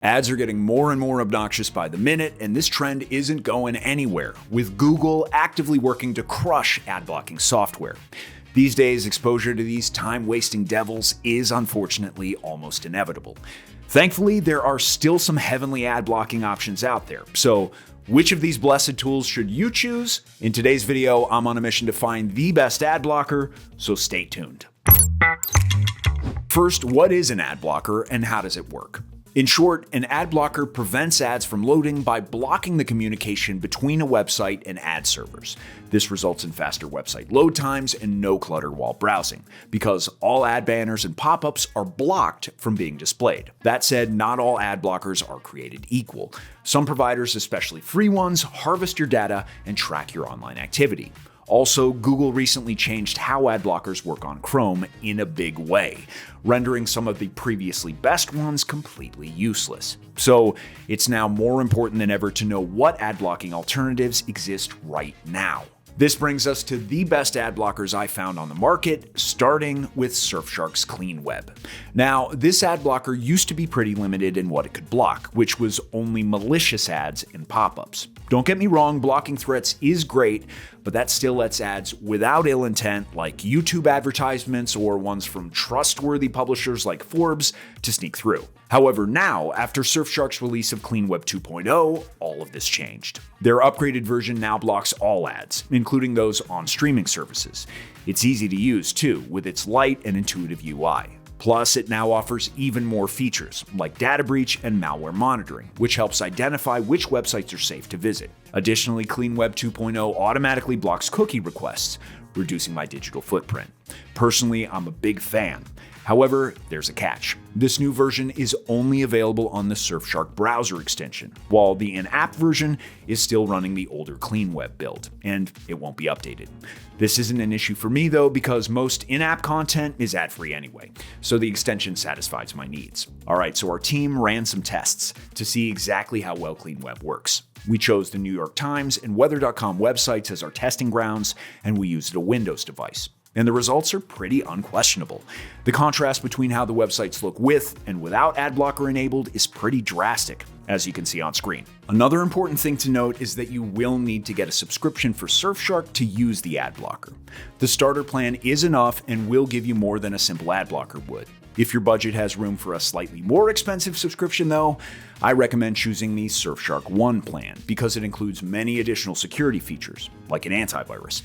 Ads are getting more and more obnoxious by the minute, and this trend isn't going anywhere, with Google actively working to crush ad blocking software. These days, exposure to these time-wasting devils is unfortunately almost inevitable. Thankfully, there are still some heavenly ad blocking options out there. So, which of these blessed tools should you choose? In today's video, I'm on a mission to find the best ad blocker, so stay tuned. First, what is an ad blocker and how does it work? In short, an ad blocker prevents ads from loading by blocking the communication between a website and ad servers. This results in faster website load times and no clutter while browsing, because all ad banners and pop-ups are blocked from being displayed. That said, not all ad blockers are created equal. Some providers, especially free ones, harvest your data and track your online activity. Also, Google recently changed how ad blockers work on Chrome in a big way, rendering some of the previously best ones completely useless. So, it's now more important than ever to know what ad blocking alternatives exist right now. This brings us to the best ad blockers I found on the market, starting with Surfshark's Clean Web. Now, this ad blocker used to be pretty limited in what it could block, which was only malicious ads and pop-ups. Don't get me wrong, blocking threats is great, but that still lets ads without ill intent, like YouTube advertisements or ones from trustworthy publishers like Forbes, to sneak through. However, now, after Surfshark's release of Clean Web 2.0, all of this changed. Their upgraded version now blocks all ads, including those on streaming services. It's easy to use too, with its light and intuitive UI. Plus, it now offers even more features, like data breach and malware monitoring, which helps identify which websites are safe to visit. Additionally, Clean Web 2.0 automatically blocks cookie requests, reducing my digital footprint. Personally, I'm a big fan. However, there's a catch. This new version is only available on the Surfshark browser extension, while the in-app version is still running the older Clean Web build, and it won't be updated. This isn't an issue for me though, because most in-app content is ad-free anyway, so the extension satisfies my needs. Alright, so our team ran some tests to see exactly how well Clean Web works. We chose the New York Times and Weather.com websites as our testing grounds, and we used a Windows device. And the results are pretty unquestionable. The contrast between how the websites look with and without ad blocker enabled is pretty drastic, as you can see on screen. Another important thing to note is that you will need to get a subscription for Surfshark to use the ad blocker. The starter plan is enough and will give you more than a simple ad blocker would. If your budget has room for a slightly more expensive subscription though, I recommend choosing the Surfshark One plan because it includes many additional security features, like an antivirus.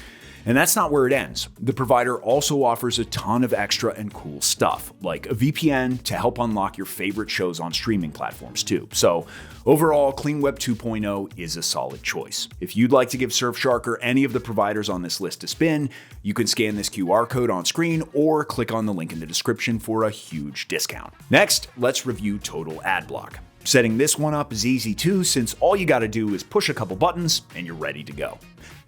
And that's not where it ends. The provider also offers a ton of extra and cool stuff, like a VPN to help unlock your favorite shows on streaming platforms too. So overall, Clean Web 2.0 is a solid choice. If you'd like to give Surfshark or any of the providers on this list a spin, you can scan this QR code on screen or click on the link in the description for a huge discount. Next, let's review Total Adblock. Setting this one up is easy too, since all you gotta do is push a couple buttons and you're ready to go.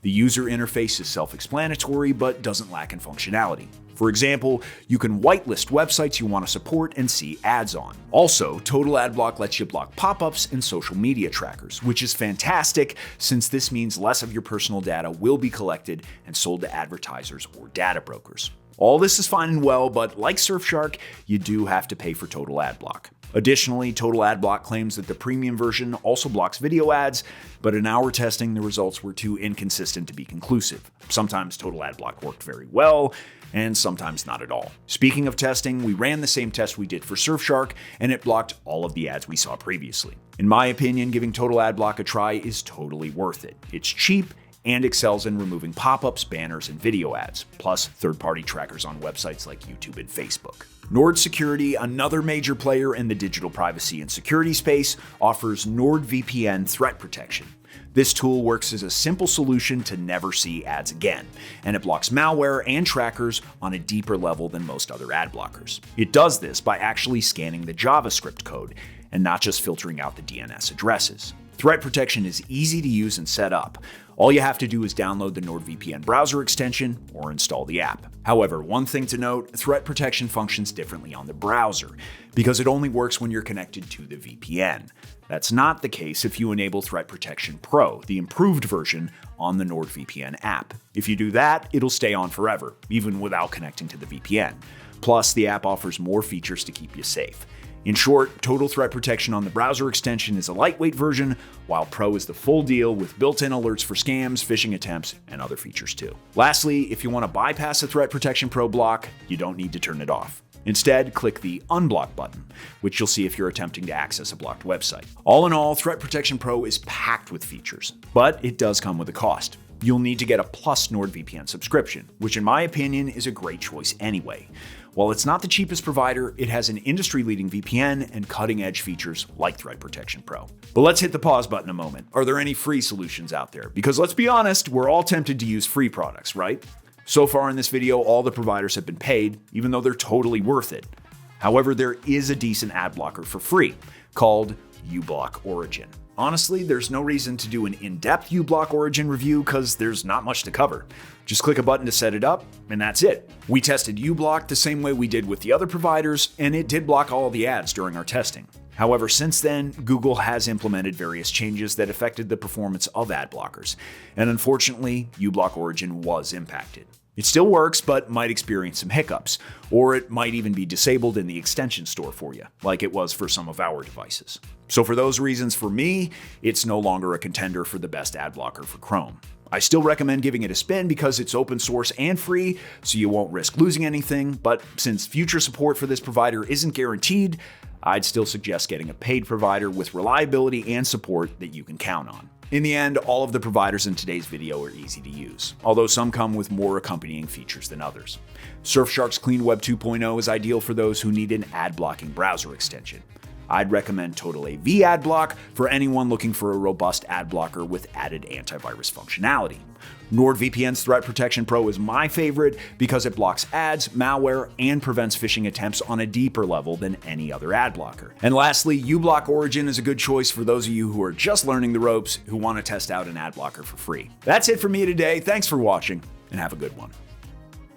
The user interface is self-explanatory, but doesn't lack in functionality. For example, you can whitelist websites you want to support and see ads on. Also, Total Adblock lets you block pop-ups and social media trackers, which is fantastic since this means less of your personal data will be collected and sold to advertisers or data brokers. All this is fine and well, but like Surfshark, you do have to pay for Total Adblock. Additionally, Total Adblock claims that the premium version also blocks video ads, but in our testing, the results were too inconsistent to be conclusive. Sometimes Total Adblock worked very well, and sometimes not at all. Speaking of testing, we ran the same test we did for Surfshark, and it blocked all of the ads we saw previously. In my opinion, giving Total Adblock a try is totally worth it. It's cheap, and excels in removing pop-ups, banners, and video ads, plus third-party trackers on websites like YouTube and Facebook. Nord Security, another major player in the digital privacy and security space, offers NordVPN threat protection. This tool works as a simple solution to never see ads again, and it blocks malware and trackers on a deeper level than most other ad blockers. It does this by actually scanning the JavaScript code and not just filtering out the DNS addresses. Threat protection is easy to use and set up. All you have to do is download the NordVPN browser extension or install the app. However, one thing to note, threat protection functions differently on the browser because it only works when you're connected to the VPN. That's not the case if you enable Threat Protection Pro, the improved version, on the NordVPN app. If you do that, it'll stay on forever, even without connecting to the VPN. Plus, the app offers more features to keep you safe. In short, Total Threat Protection on the browser extension is a lightweight version, while Pro is the full deal with built-in alerts for scams, phishing attempts, and other features too. Lastly, if you want to bypass the Threat Protection Pro block, you don't need to turn it off. Instead, click the Unblock button, which you'll see if you're attempting to access a blocked website. All in all, Threat Protection Pro is packed with features, but it does come with a cost. You'll need to get a Plus NordVPN subscription, which in my opinion is a great choice anyway. While it's not the cheapest provider, it has an industry-leading VPN and cutting-edge features like Threat Protection Pro. But let's hit the pause button a moment. Are there any free solutions out there? Because let's be honest, we're all tempted to use free products, right? So far in this video, all the providers have been paid, even though they're totally worth it. However, there is a decent ad blocker for free, called uBlock Origin. Honestly, there's no reason to do an in-depth uBlock Origin review because there's not much to cover. Just click a button to set it up, and that's it. We tested uBlock the same way we did with the other providers, and it did block all the ads during our testing. However, since then, Google has implemented various changes that affected the performance of ad blockers, and unfortunately, uBlock Origin was impacted. It still works, but might experience some hiccups, or it might even be disabled in the extension store for you, like it was for some of our devices. So for those reasons, for me, it's no longer a contender for the best ad blocker for Chrome. I still recommend giving it a spin because it's open source and free, so you won't risk losing anything, but since future support for this provider isn't guaranteed, I'd still suggest getting a paid provider with reliability and support that you can count on. In the end, all of the providers in today's video are easy to use, although some come with more accompanying features than others. Surfshark's Clean Web 2.0 is ideal for those who need an ad-blocking browser extension. I'd recommend Total AV Adblock for anyone looking for a robust ad blocker with added antivirus functionality. NordVPN's Threat Protection Pro is my favorite because it blocks ads, malware, and prevents phishing attempts on a deeper level than any other ad blocker. And lastly, uBlock Origin is a good choice for those of you who are just learning the ropes who want to test out an ad blocker for free. That's it for me today. Thanks for watching, and have a good one.